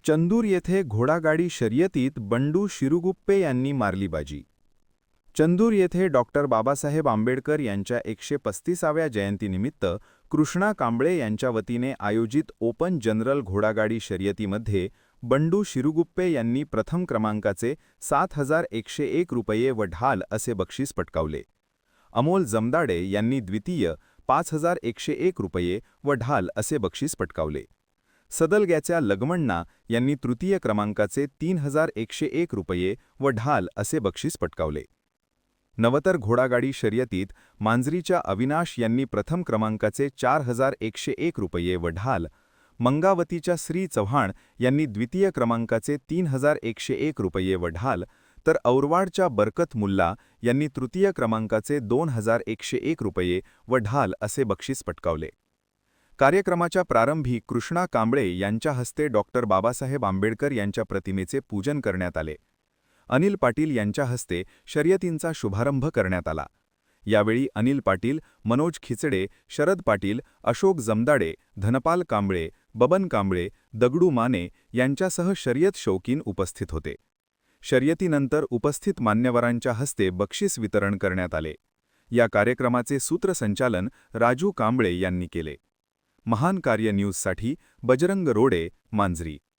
चंदूर येथे घोडागाडी शर्यतीत बंडू शिरुगुप्पे यांनी मारली बाजी. चंदूर येथे डॉक्टर बाबासाहेब आंबेडकर यांच्या 135व्या जयंतीनिमित्त कृष्णा कांबळे यांच्या वतीने आयोजित ओपन जनरल घोडागाडी शर्यतीमध्ये बंडू शिरुगुप्पे यांनी प्रथम क्रमांकाचे 7,101 रुपये व ढाल असे बक्षीस पटकावले. अमोल जमदाडे यांनी द्वितीय 5,101 रुपये व ढाल असे बक्षीस पटकावले. सदलग्याच्या लगमण्णा यांनी तृतीय क्रमांकाचे 3,101 रुपये व ढाल असे बक्षीस पटकावले. नवतर घोडागाडी शर्यतीत मांजरीच्या अविनाश यांनी प्रथम क्रमांकाचे 4,101 रुपये व ढाल, मंगावतीच्या श्री चव्हाण यांनी द्वितीय क्रमांकाचे 3,101 रुपये व ढाल, तर औरवाडच्या बरकत मुल्ला यांनी तृतीय क्रमांकाचे 2,101 रुपये व ढाल असे बक्षीस पटकावले. कार्यक्रमाच्या प्रारंभी कृष्णा कांबळे यांच्या हस्ते डॉक्टर बाबासाहेब आंबेडकर यांच्या प्रतिमेचे पूजन करण्यात आले. अनिल पाटील यांच्या हस्ते शर्यतींचा शुभारंभ करण्यात आला. यावेळी अनिल पाटील, मनोज खिचडे, शरद पाटील, अशोक जमदाडे, धनपाल कांबळे, बबन कांबळे, दगडू माने यांच्यासह शर्यत शौकीन उपस्थित होते. शर्यतीनंतर उपस्थित मान्यवरांच्या हस्ते बक्षीस वितरण करण्यात आले. या कार्यक्रमाचे सूत्रसंचालन राजू कांबळे यांनी केले. महान कार्य न्यूजसाठी बजरंग रोडे, मांजरी.